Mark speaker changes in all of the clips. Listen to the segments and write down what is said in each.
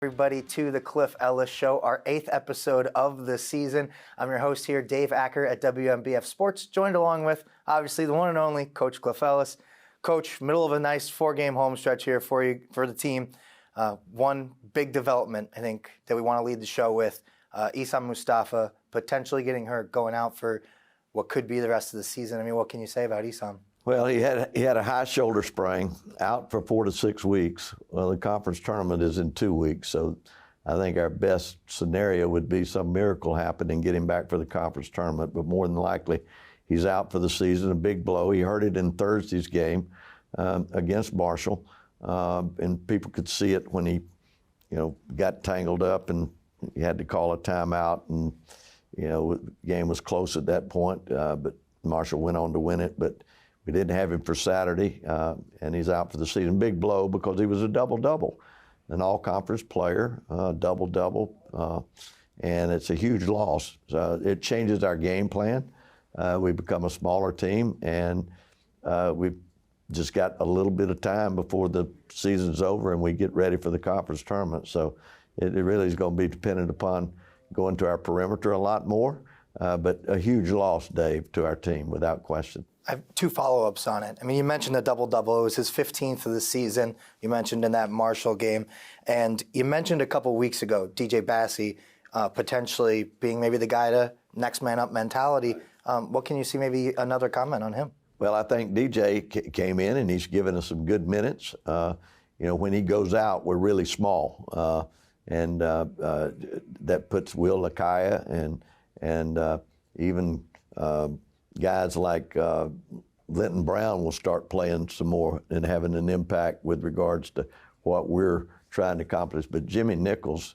Speaker 1: Everybody to the Cliff Ellis Show, our 8th episode of the season. I'm your host here, Dave Ackert at WMBF Sports, joined along with, obviously, the one and only Coach Cliff Ellis. Coach, middle of a nice 4-game home stretch here for you, for the team. One big development, I think, that we want to lead the show with. Essam Mustafa potentially getting hurt, going out for what could be the rest of the season. I mean, what can you say about Essam?
Speaker 2: Well, he had a high shoulder sprain, out for 4 to 6 weeks. Well, the conference tournament is in 2 weeks, so I think our best scenario would be some miracle happen and get him back for the conference tournament. But more than likely, he's out for the season. A big blow. He hurt it in Thursday's game against Marshall, and people could see it when he, got tangled up and he had to call a timeout. And the game was close at that point, but Marshall went on to win it. But we didn't have him for Saturday, and he's out for the season. Big blow because he was a double-double, an all-conference player, double-double, and it's a huge loss. So it changes our game plan. We become a smaller team, and we've just got a little bit of time before the season's over and we get ready for the conference tournament. So it really is going to be dependent upon going to our perimeter a lot more, but a huge loss, Dave, to our team, without question.
Speaker 1: I have 2 follow-ups on it. I mean, you mentioned the double-double. It was his 15th of the season. You mentioned in that Marshall game. And you mentioned a couple weeks ago, DJ Bassey potentially being maybe the guy to next man up mentality. What can you see, maybe another comment on him?
Speaker 2: Well, I think DJ came in and he's given us some good minutes. When he goes out, we're really small. And that puts Will Lakaya and even guys like Linton Brown will start playing some more and having an impact with regards to what we're trying to accomplish. But Jimmy Nichols,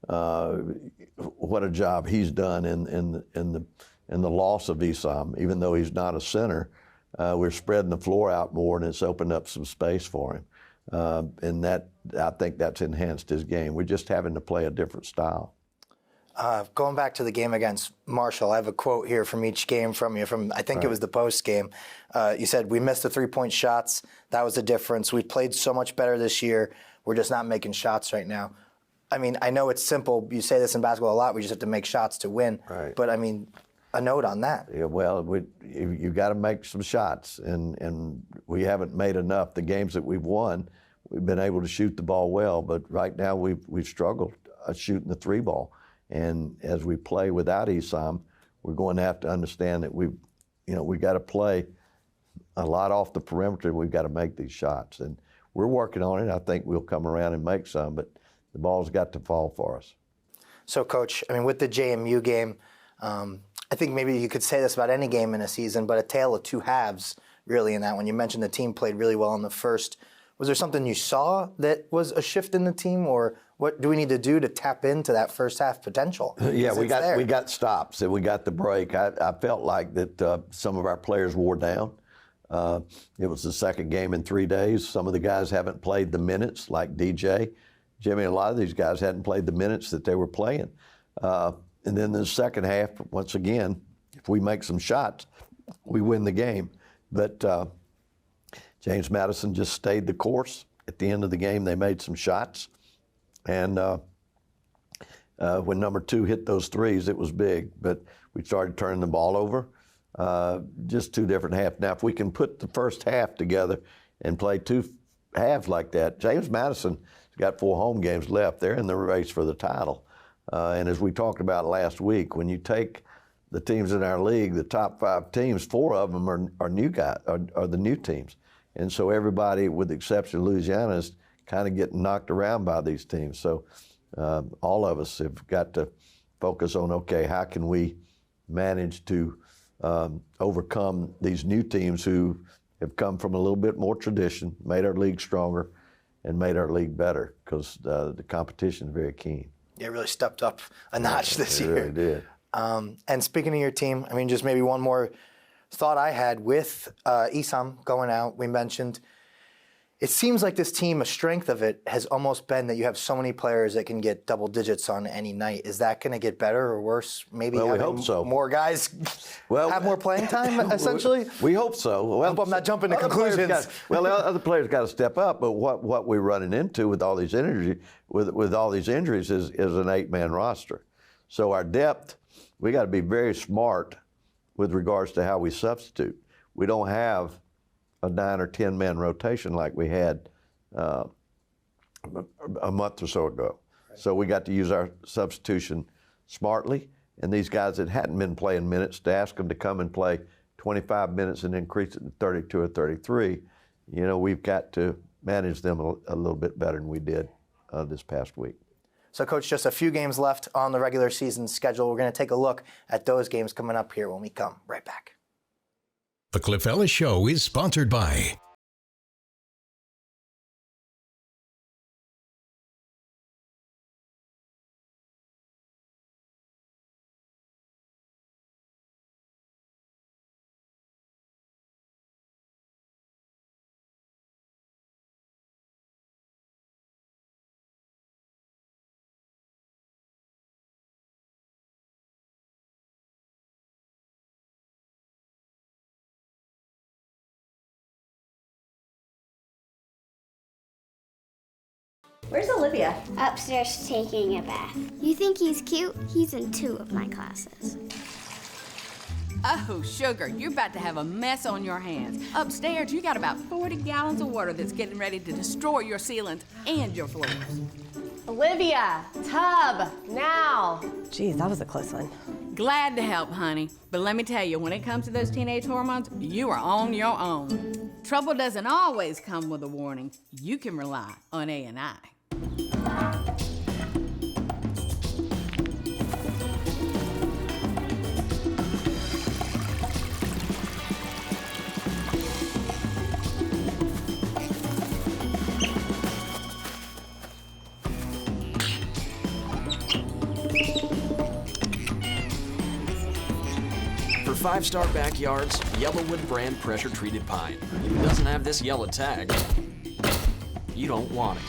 Speaker 2: what a job he's done in the loss of Essam. Even though he's not a center, we're spreading the floor out more and it's opened up some space for him. And that, I think that's enhanced his game. We're just having to play a different style.
Speaker 1: Going back to the game against Marshall, I have a quote here from each game from you. I think it was the post game. You said, "We missed the 3-point shots. That was the difference. We played so much better this year. We're just not making shots right now." I mean, I know it's simple. You say this in basketball a lot. We just have to make shots to win.
Speaker 2: Right.
Speaker 1: But I mean, a note on that.
Speaker 2: Yeah, well, you got to make some shots, and we haven't made enough. The games that we've won, we've been able to shoot the ball well, but right now we've struggled shooting the 3 ball. And as we play without Essam, we're going to have to understand that we got to play a lot off the perimeter. We've got to make these shots, and we're working on it. I think we'll come around and make some, but the ball's got to fall for us.
Speaker 1: So, Coach, I mean, with the JMU game, I think maybe you could say this about any game in a season, but a tale of 2 halves, really, in that one. You mentioned the team played really well in the first. Was there something you saw that was a shift in the team, or what do we need to do to tap into that first half potential?
Speaker 2: Yeah, we got stops and we got the break. I felt like that some of our players wore down. It was the second game in 3 days. Some of the guys haven't played the minutes, like DJ. Jimmy, a lot of these guys hadn't played the minutes that they were playing. And then the second half, once again, if we make some shots, we win the game. But James Madison just stayed the course. At the end of the game, they made some shots. And when number 2 hit those threes, it was big. But we started turning the ball over. Just 2 different halves. Now, if we can put the first half together and play 2 halves like that, James Madison's got 4 home games left. They're in the race for the title. And as we talked about last week, when you take the teams in our league, the top 5 teams, 4 of them are new guys, are the new teams. And so everybody, with the exception of Louisiana, is kind of getting knocked around by these teams. So all of us have got to focus on, okay, how can we manage to overcome these new teams who have come from a little bit more tradition, made our league stronger, and made our league better, because the competition is very keen.
Speaker 1: Yeah, really stepped up a notch this year.
Speaker 2: It really did.
Speaker 1: And speaking of your team, I mean, just maybe one more thought I had with Essam going out. We mentioned It seems like this team, a strength of it has almost been that you have so many players that can get double digits on any night. Is that going to get better or worse? Maybe
Speaker 2: we hope so.
Speaker 1: More guys have more playing time, essentially?
Speaker 2: We hope so. Well,
Speaker 1: I hope I'm not jumping to conclusions.
Speaker 2: Other players got to step up, but what we're running into with all these injuries, with all these injuries is an 8-man roster. So our depth, we got to be very smart with regards to how we substitute. We don't have a 9 or 10-man rotation like we had a month or so ago. Right. So we got to use our substitution smartly. And these guys that hadn't been playing minutes, to ask them to come and play 25 minutes and increase it to 32 or 33, we've got to manage them a little bit better than we did this past week.
Speaker 1: So, Coach, just a few games left on the regular season schedule. We're going to take a look at those games coming up here when we come right back.
Speaker 3: The Cliff Ellis Show is sponsored by
Speaker 4: Where's Olivia?
Speaker 5: Upstairs taking a bath. You think he's cute? He's in 2 of my classes.
Speaker 6: Oh, sugar, you're about to have a mess on your hands. Upstairs, you got about 40 gallons of water that's getting ready to destroy your ceilings and your floors.
Speaker 4: Olivia, tub, now. Geez, that was a close one.
Speaker 6: Glad to help, honey. But let me tell you, when it comes to those teenage hormones, you are on your own. Trouble doesn't always come with a warning. You can rely on A&I.
Speaker 7: For 5-star backyards, Yellowwood brand pressure-treated pine. If it doesn't have this yellow tag, you don't want it.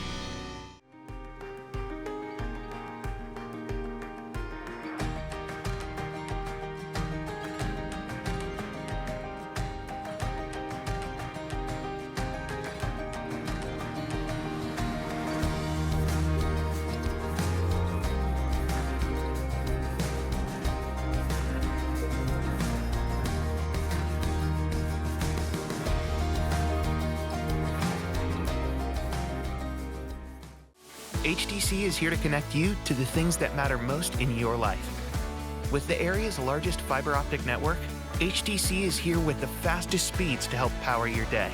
Speaker 8: HTC is here to connect you to the things that matter most in your life. With the area's largest fiber optic network, HTC is here with the fastest speeds to help power your day.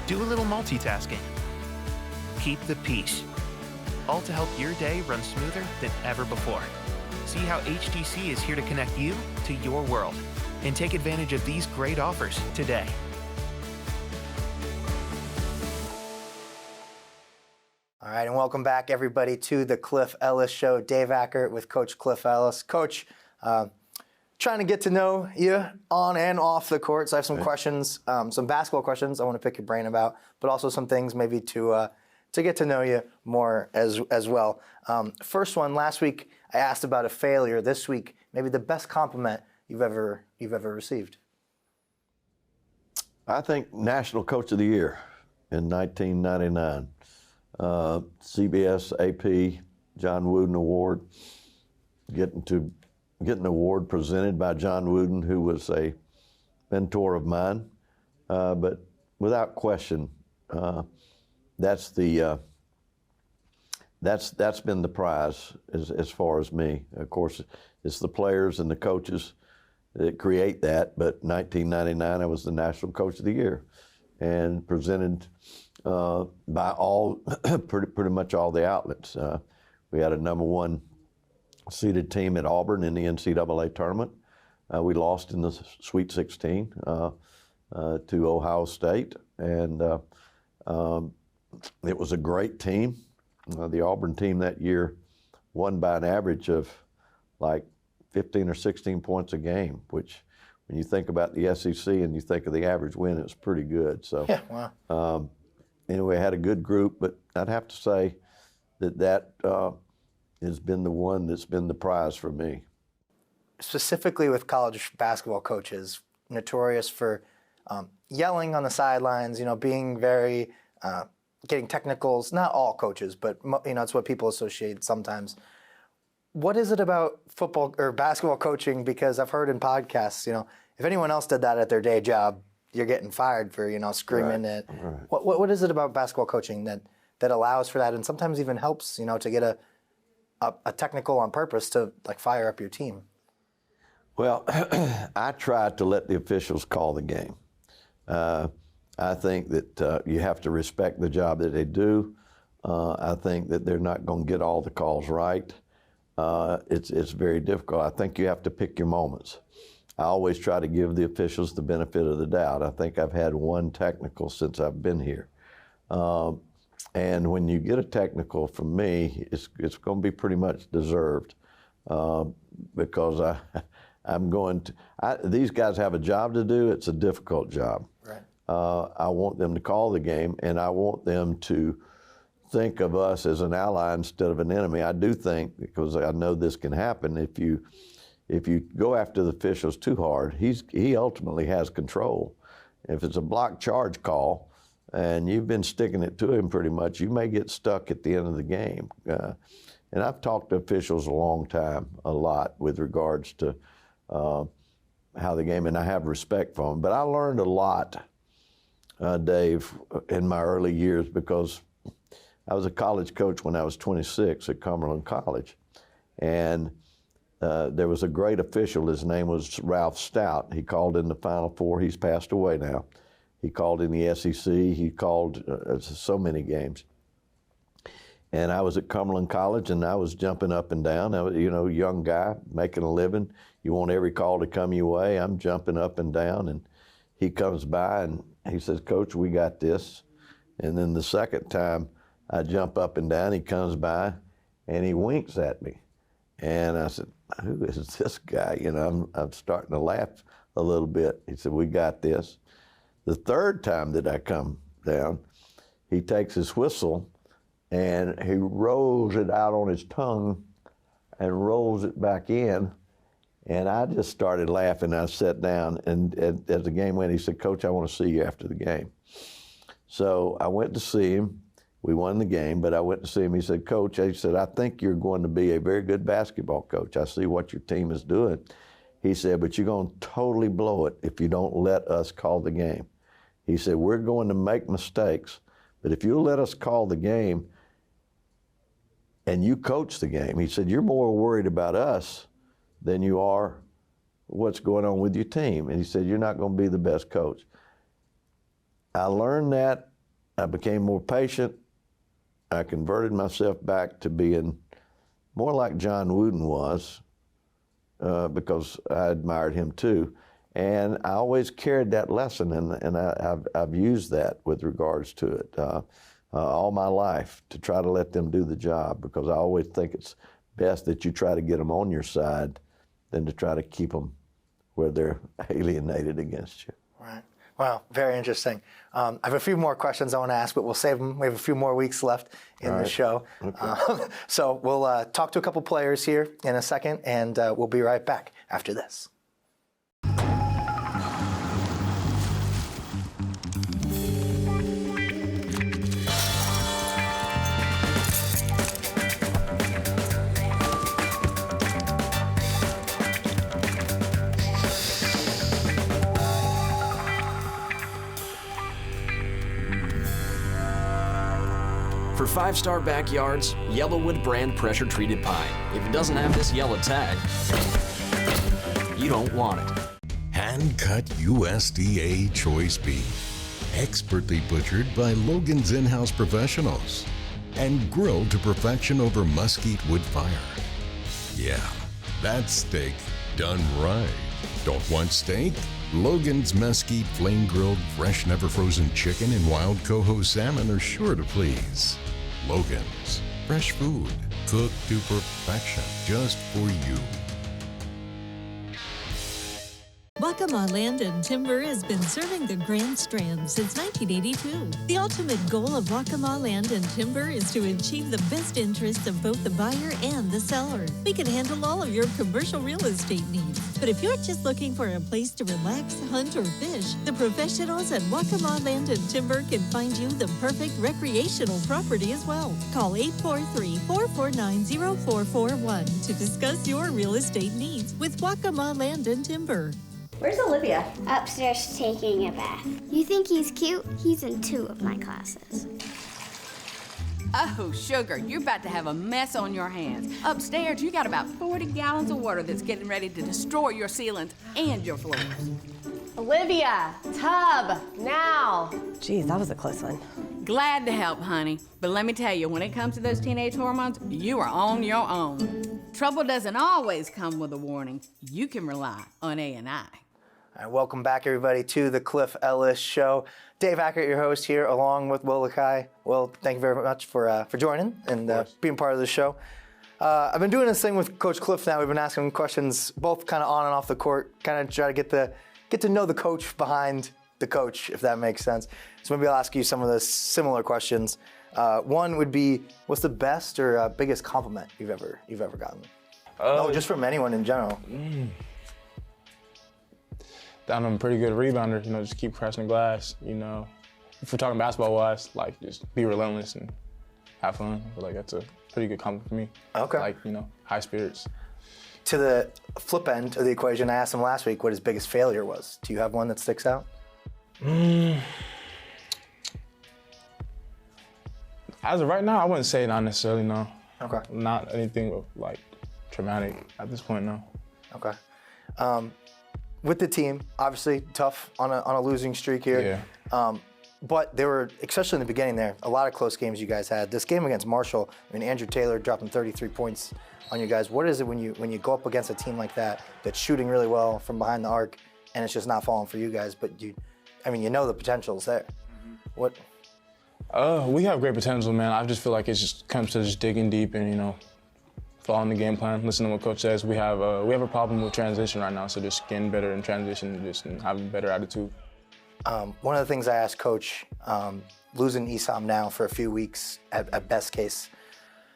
Speaker 8: Do a little multitasking. Keep the peace. All to help your day run smoother than ever before. See how HTC is here to connect you to your world and take advantage of these great offers today.
Speaker 1: All right, and welcome back, everybody, to the Cliff Ellis Show. Dave Ackert with Coach Cliff Ellis. Coach, trying to get to know you on and off the court. So I have some questions, some basketball questions I want to pick your brain about, but also some things maybe to get to know you more as well. First one, last week I asked about a failure. This week, maybe the best compliment you've ever received.
Speaker 2: I think National Coach of the Year in 1999. CBS AP John Wooden Award, getting an award presented by John Wooden, who was a mentor of mine. But without question, that's been the prize as far as me. Of course, it's the players and the coaches that create that. But 1999, I was the National Coach of the Year, and presented by all, pretty much all the outlets. We had a #1 seeded team at Auburn in the NCAA tournament. We lost in the Sweet 16 to Ohio State, and it was a great team. The Auburn team that year won by an average of like 15 or 16 points a game, which when you think about the SEC and you think of the average win, it was pretty good. So,
Speaker 1: yeah, wow.
Speaker 2: anyway, had a good group, but I'd have to say that has been the one that's been the prize for me.
Speaker 1: Specifically with college basketball coaches, notorious for yelling on the sidelines, being very, getting technicals, not all coaches, but it's what people associate sometimes. What is it about football or basketball coaching? Because I've heard in podcasts, if anyone else did that at their day job, you're getting fired for, screaming at. Right. What is it about basketball coaching that allows for that and sometimes even helps, to get a technical on purpose to fire up your team?
Speaker 2: Well, I try to let the officials call the game. I think that you have to respect the job that they do. I think that they're not going to get all the calls right. It's very difficult. I think you have to pick your moments. I always try to give the officials the benefit of the doubt. I think I've had one technical since I've been here. And when you get a technical from me, it's going to be pretty much deserved because I'm going to. These guys have a job to do. It's a difficult job.
Speaker 1: Right.
Speaker 2: I want them to call the game, and I want them to think of us as an ally instead of an enemy. I do think, because I know this can happen, if you go after the officials too hard, he ultimately has control. If it's a block charge call, and you've been sticking it to him pretty much, you may get stuck at the end of the game. And I've talked to officials a long time, a lot, with regards to how the game, and I have respect for them. But I learned a lot, Dave, in my early years, because I was a college coach when I was 26 at Cumberland College. And there was a great official. His name was Ralph Stout. He called in the Final Four. He's passed away now. He called in the SEC. He called so many games. And I was at Cumberland College, and I was jumping up and down. I was, young guy making a living. You want every call to come your way. I'm jumping up and down, and he comes by and he says, "Coach, we got this." And then the second time I jump up and down, he comes by and he winks at me. And I said, "Who is this guy?" I'm starting to laugh a little bit. He said, "We got this." The third time that I come down, he takes his whistle and he rolls it out on his tongue and rolls it back in. And I just started laughing. I sat down, and as the game went, he said, "Coach, I want to see you after the game." So I went to see him. We won the game, but I went to see him. He said, "Coach," he said, "I think you're going to be a very good basketball coach. I see what your team is doing." He said, "But you're going to totally blow it if you don't let us call the game." He said, "We're going to make mistakes, but if you'll let us call the game and you coach the game," he said, "you're more worried about us than you are what's going on with your team." And he said, "You're not going to be the best coach." I learned that. I became more patient. I converted myself back to being more like John Wooden was because I admired him too. And I always carried that lesson, and I've used that with regards to it all my life, to try to let them do the job, because I always think it's best that you try to get them on your side than to try to keep them where they're alienated against you.
Speaker 1: Right. Wow, very interesting. I have a few more questions I want to ask, but we'll save them. We have a few more weeks left in the show. Okay. So we'll talk to a couple players here in a second, and we'll be right back after this.
Speaker 7: For 5-star backyards, Yellowwood brand pressure-treated pine. If it doesn't have this yellow tag, you don't want it.
Speaker 3: Hand-cut USDA choice beef. Expertly butchered by Logan's in-house professionals. And grilled to perfection over mesquite wood fire. Yeah, that's steak done right. Don't want steak? Logan's mesquite flame-grilled, fresh, never-frozen chicken and wild coho salmon are sure to please. Logan's, fresh food, cooked to perfection, just for you.
Speaker 9: Waccamaw Land and Timber has been serving the Grand Strand since 1982. The ultimate goal of Waccamaw Land and Timber is to achieve the best interests of both the buyer and the seller. We can handle all of your commercial real estate needs. But if you're just looking for a place to relax, hunt, or fish, the professionals at Waccamaw Land and Timber can find you the perfect recreational property as well. Call 843-449-0441 to discuss your real estate needs with Waccamaw Land and Timber.
Speaker 4: Where's Olivia?
Speaker 5: Upstairs taking a bath. You think he's cute? He's in 2 of my classes.
Speaker 6: Oh, sugar, you're about to have a mess on your hands. Upstairs, you got about 40 gallons of water that's getting ready to destroy your ceilings and your floors.
Speaker 4: Olivia, tub, now. Geez, that was a close one.
Speaker 6: Glad to help, honey. But let me tell you, when it comes to those teenage hormones, you are on your own. Trouble doesn't always come with a warning. You can rely on A&I.
Speaker 1: All right, welcome back, everybody, to the Cliff Ellis Show. Dave Ackert, your host here, along with Will Lakai. Will, thank you very much for joining and being part of the show. I've been doing this thing with Coach Cliff now. We've been asking him questions, both kind of on and off the court, kind of try to get to know the coach behind the coach, if that makes sense. So maybe I'll ask you some of the similar questions. One would be, what's the best or biggest compliment you've ever gotten? No, just from anyone in general.
Speaker 10: I'm a pretty good rebounder, just keep crashing the glass, If we're talking basketball-wise, just be relentless and have fun. I feel like that's a pretty good compliment for me.
Speaker 1: Okay.
Speaker 10: High spirits.
Speaker 1: To the flip end of the equation, I asked him last week what his biggest failure was. Do you have one that sticks out?
Speaker 10: As of right now, I wouldn't say not necessarily, no.
Speaker 1: Okay.
Speaker 10: Not anything traumatic at this point, no.
Speaker 1: Okay. With the team, obviously tough on a losing streak here.
Speaker 10: Yeah.
Speaker 1: But there were, especially in the beginning there, a lot of close games you guys had. This game against Marshall, Andrew Taylor dropping 33 points on you guys. What is it when you go up against a team like that that's shooting really well from behind the arc and it's just not falling for you guys, but the potential's there. What?
Speaker 10: We have great potential, man. I just feel like it just comes to just digging deep and, following the game plan, listening to what Coach says. We have a problem with transition right now, so just getting better in transition and having a better attitude.
Speaker 1: One of the things I asked Coach, losing Esam now for a few weeks at best case,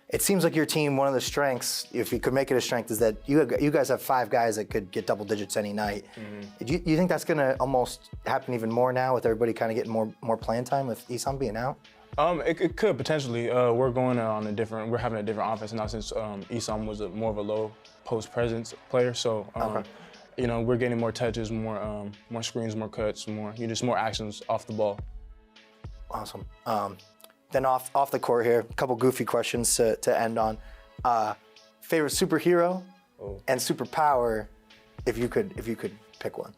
Speaker 1: it seems like your team, one of the strengths, if you could make it a strength, is that you guys have 5 guys that could get double digits any night. Mm-hmm. Do you think that's going to almost happen even more now with everybody kind of getting more playing time with Esam being out?
Speaker 10: It could potentially. We're going we're having a different offense now since Esam was more of a low post presence player. So, we're getting more touches, more screens, more cuts, more actions off the ball.
Speaker 1: Awesome. Then off the court here, a couple goofy questions to end on. Favorite superhero and superpower, if you could pick one.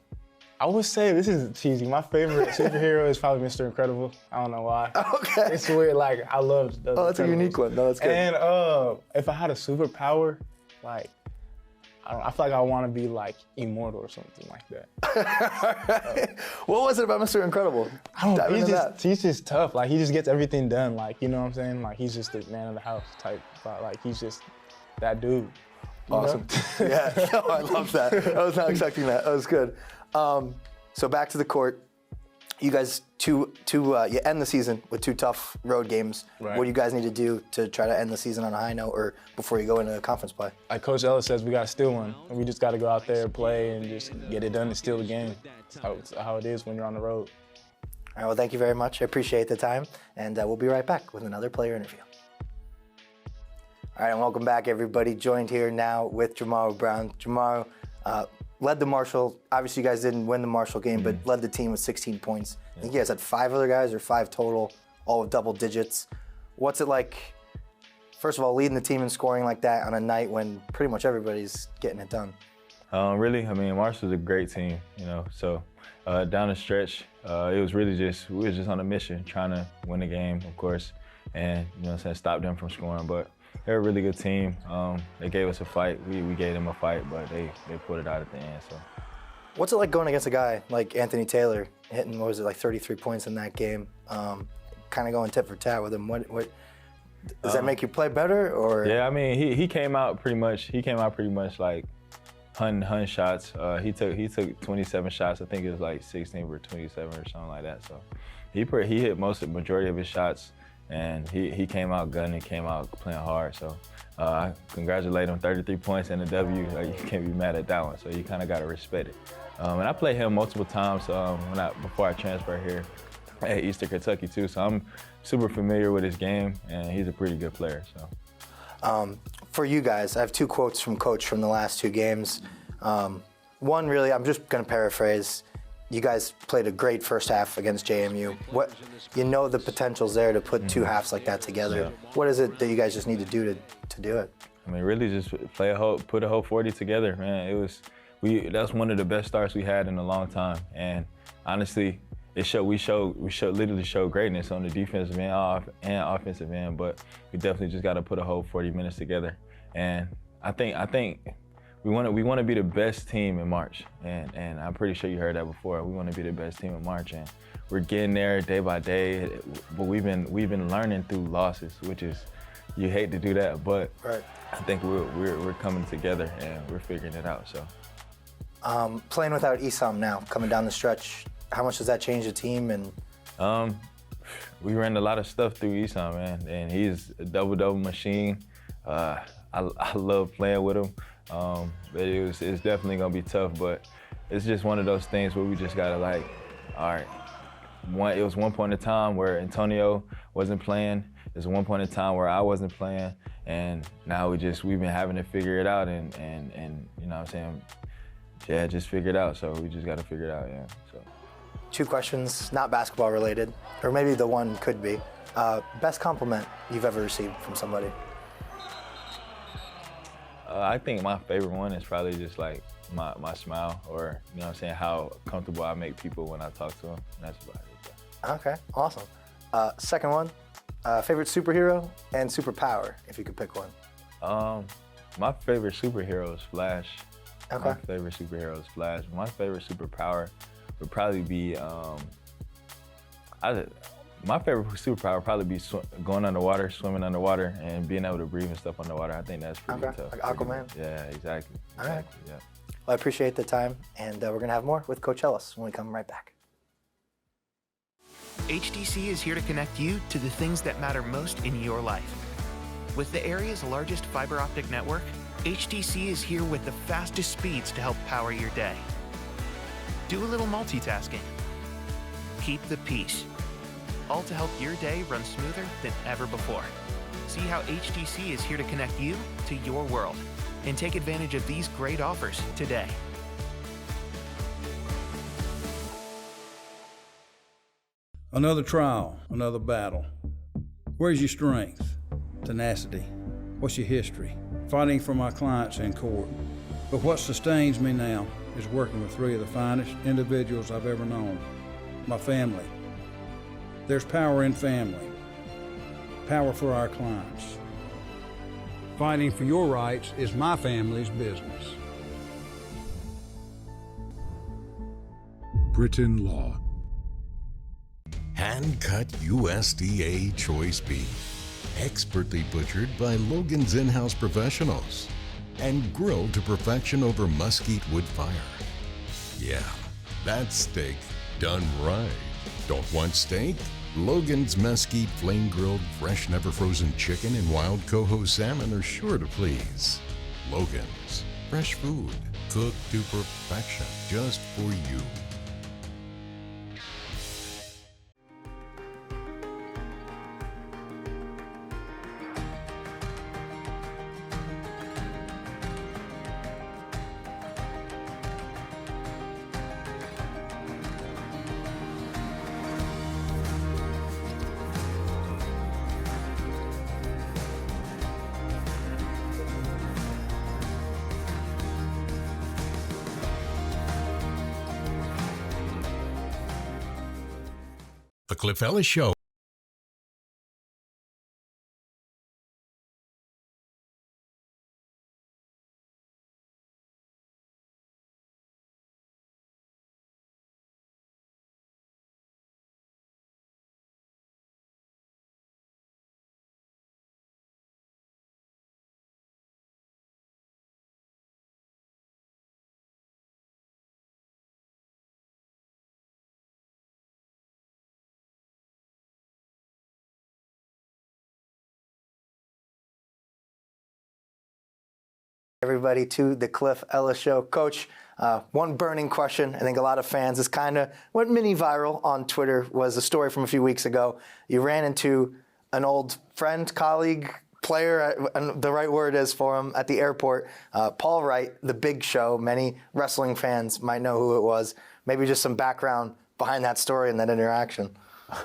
Speaker 10: I would say, this is cheesy, my favorite superhero is probably Mr. Incredible. I don't know why.
Speaker 1: Okay.
Speaker 10: It's weird, I love the
Speaker 1: that's a unique one. No, that's good.
Speaker 10: And if I had a superpower, I feel like I want to be immortal or something like that.
Speaker 1: What was it about Mr. Incredible?
Speaker 10: He's just tough. He just gets everything done. You know what I'm saying? He's just the man of the house type. He's just that dude.
Speaker 1: Awesome. Yeah, no, I love that. I was not expecting that. That was good. So back to the court. You guys, you end the season with 2 tough road games.
Speaker 10: Right.
Speaker 1: What do you guys need to do to try to end the season on a high note, or before you go into conference play?
Speaker 10: Like Coach Ellis says, we got to steal one. And we just got to go out there, play, and just get it done and steal the game. That's how it is when you're on the road.
Speaker 1: All right, well, thank you very much. I appreciate the time, and we'll be right back with another player interview. All right, and welcome back, everybody. Joined here now with Jamaro Brown. Jamaro led the Marshall. Obviously, you guys didn't win the Marshall game, but led the team with 16 points. I think you guys had 5 other guys, or 5 total, all with double digits. What's it like, first of all, leading the team in scoring like that on a night when pretty much everybody's getting it done?
Speaker 11: Really, Marshall's a great team, So down the stretch, it was really we were just on a mission, trying to win the game, of course, and stop them from scoring. But they're a really good team. They gave us a fight. We gave them a fight, but they put it out at the end. So.
Speaker 1: What's it like going against a guy like Anthony Taylor, hitting 33 points in that game, kind of going tit for tat with him? What does that make you play better, or?
Speaker 11: Yeah, he came out pretty much hunting shots. He took 27 shots. I think it was like 16 for 27 or something like that. So he hit majority of his shots, and he came out gunning, came out playing hard. So I congratulate him, 33 points and a W. You can't be mad at that one. So you kind of got to respect it. And I played him multiple times before I transferred here at Eastern Kentucky too. So I'm super familiar with his game, and he's a pretty good player. So.
Speaker 1: For you guys, I have two quotes from Coach from the last two games. One, really, I'm just going to paraphrase. You guys played a great first half against JMU. The potential's there to put two halves like that together.
Speaker 11: Yeah.
Speaker 1: What is it that you guys just need to do to do it?
Speaker 11: I mean, really just put a whole 40 together, man. That's one of the best starts we had in a long time. And honestly, we literally showed greatness on the defensive end and offensive end, but we definitely just got to put a whole 40 minutes together. And I think we want to be the best team in March, and I'm pretty sure you heard that before. We want to be the best team in March, and we're getting there day by day. But we've been learning through losses, which is, you hate to do that, but
Speaker 1: right.
Speaker 11: I think we're coming together and we're figuring it out. So
Speaker 1: playing without Esam now, coming down the stretch, how much does that change the team? And
Speaker 11: we ran a lot of stuff through Esam, man, and he's a double machine. I love playing with him. But it's definitely gonna be tough, but it's just one of those things where we just gotta all right. It was one point in time where Antonio wasn't playing. There's one point in time where I wasn't playing, and now we've been having to figure it out, and you know what I'm saying? Yeah, just figure it out. So we just gotta figure it out, yeah. So.
Speaker 1: Two questions, not basketball related, or maybe the one could be. Best compliment you've ever received from somebody?
Speaker 11: I think my favorite one is probably just my smile, or you know what I'm saying, how comfortable I make people when I talk to them. That's about it.
Speaker 1: Okay, awesome. Second one, favorite superhero and superpower, if you could pick one.
Speaker 11: My favorite superhero is Flash.
Speaker 1: Okay.
Speaker 11: My favorite superhero is Flash. My favorite superpower would probably be, my favorite superpower would probably be going underwater, swimming underwater, and being able to breathe and stuff underwater. I think that's pretty tough.
Speaker 1: Like Aquaman?
Speaker 11: Yeah, exactly.
Speaker 1: All right.
Speaker 11: Yeah.
Speaker 1: Well, I appreciate the time, and we're going to have more with Coach Ellis when we come right back.
Speaker 8: HTC is here to connect you to the things that matter most in your life. With the area's largest fiber optic network, HTC is here with the fastest speeds to help power your day. Do a little multitasking. Keep the peace. All to help your day run smoother than ever before. See how HTC is here to connect you to your world, and take advantage of these great offers today.
Speaker 12: Another trial, another battle. Where's your strength? Tenacity. What's your history? Fighting for my clients in court. But what sustains me now is working with three of the finest individuals I've ever known. My family. There's power in family. Power for our clients. Fighting for your rights is my family's business.
Speaker 3: Britain Law. Hand-cut USDA choice beef. Expertly butchered by Logan's in-house professionals. And grilled to perfection over mesquite wood fire. Yeah, that's steak done right. Don't want steak? Logan's mesquite flame-grilled, fresh, never-frozen chicken and wild coho salmon are sure to please. Logan's, fresh food, cooked to perfection, just for you. The Cliff Ellis Show.
Speaker 1: Everybody to the Cliff Ellis Show. Coach, one burning question I think a lot of fans is kind of went mini viral on Twitter was a story from a few weeks ago. You ran into an old friend, colleague, player, the right word is for him, at the airport. Paul Wright, the Big Show. Many wrestling fans might know who it was. Maybe just some background behind that story and that interaction.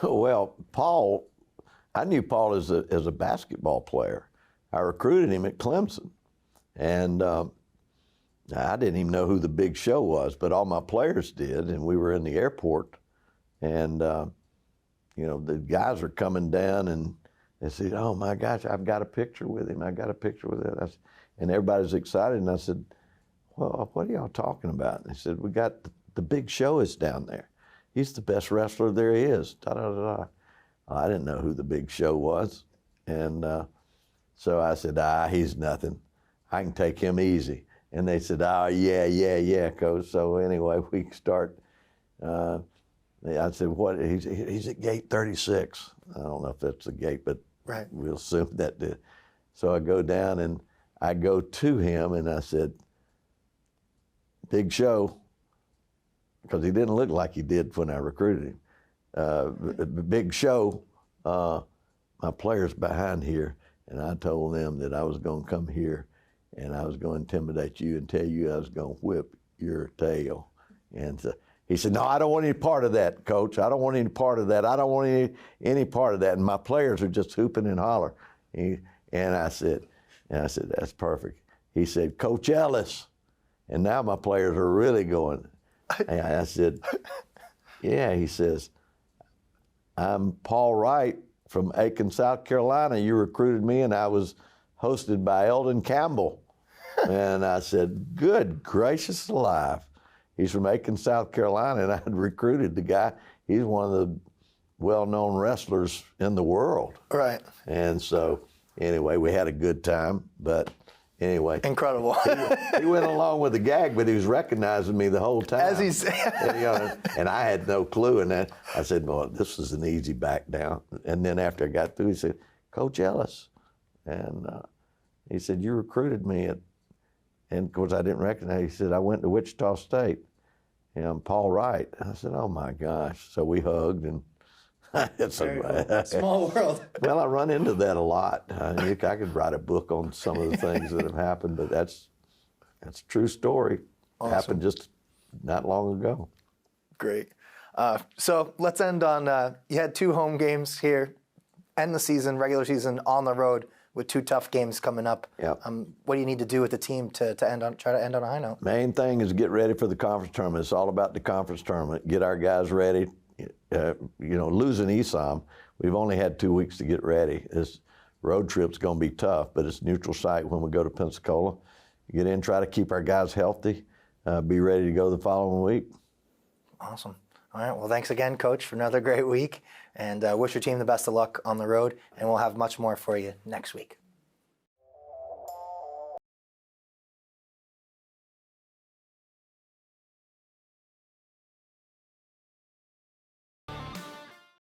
Speaker 2: Well, Paul, I knew Paul as a basketball player. I recruited him at Clemson. And I didn't even know who the Big Show was, but all my players did. And we were in the airport. And, the guys are coming down and they said, oh, my gosh, I've got a picture with him. I got a picture with him. And everybody's excited. And I said, well, what are y'all talking about? And they said, we got the Big Show is down there. He's the best wrestler there is. Da-da-da-da. I didn't know who the Big Show was. And so I said, he's nothing. I can take him easy. And they said, yeah, Coach. So anyway, we start. I said, what? He's at gate 36. I don't know if that's the gate, but
Speaker 1: right.
Speaker 2: We'll assume that did. So I go down and I go to him and I said, Big Show, because he didn't look like he did when I recruited him. Big Show, my players behind here, and I told them that I was going to come here and I was going to intimidate you and tell you I was going to whip your tail. And so he said, no, I don't want any part of that, Coach. I don't want any part of that. I don't want any part of that. And my players are just hooping and holler. And I said, that's perfect. He said, Coach Ellis. And now my players are really going. And I said, yeah. He says, I'm Paul Wright from Aiken, South Carolina. You recruited me, and I was hosted by Eldon Campbell. And I said, good gracious alive. He's from Aiken, South Carolina, and I had recruited the guy. He's one of the well-known wrestlers in the world.
Speaker 1: Right.
Speaker 2: And so, anyway, we had a good time, but anyway.
Speaker 1: Incredible.
Speaker 2: he went along with the gag, but he was recognizing me the whole time.
Speaker 1: As he said.
Speaker 2: And I had no clue. And then I said, well, this is an easy back down. And then after I got through, he said, Coach Ellis. And he said, you recruited me. And of course, I didn't recognize. He said, I went to Wichita State. And I'm Paul Wright. And I said, oh, my gosh. So we hugged. And it's
Speaker 1: small world.
Speaker 2: Well, I run into that a lot. I could write a book on some of the things that have happened, but that's a true story.
Speaker 1: Awesome.
Speaker 2: Happened just not long ago.
Speaker 1: Great. So let's end on, you had 2 home games here, end the season, regular season, on the road with 2 tough games coming up.
Speaker 2: Yep.
Speaker 1: What do you need to do with the team to try to end on a high note?
Speaker 2: Main thing is get ready for the conference tournament. It's all about the conference tournament. Get our guys ready. Losing ESOM, we've only had 2 weeks to get ready. This road trip's going to be tough, but it's neutral site when we go to Pensacola. Get in, try to keep our guys healthy, be ready to go the following week.
Speaker 1: Awesome. All right. Well, thanks again, Coach, for another great week, and wish your team the best of luck on the road, and we'll have much more for you next week.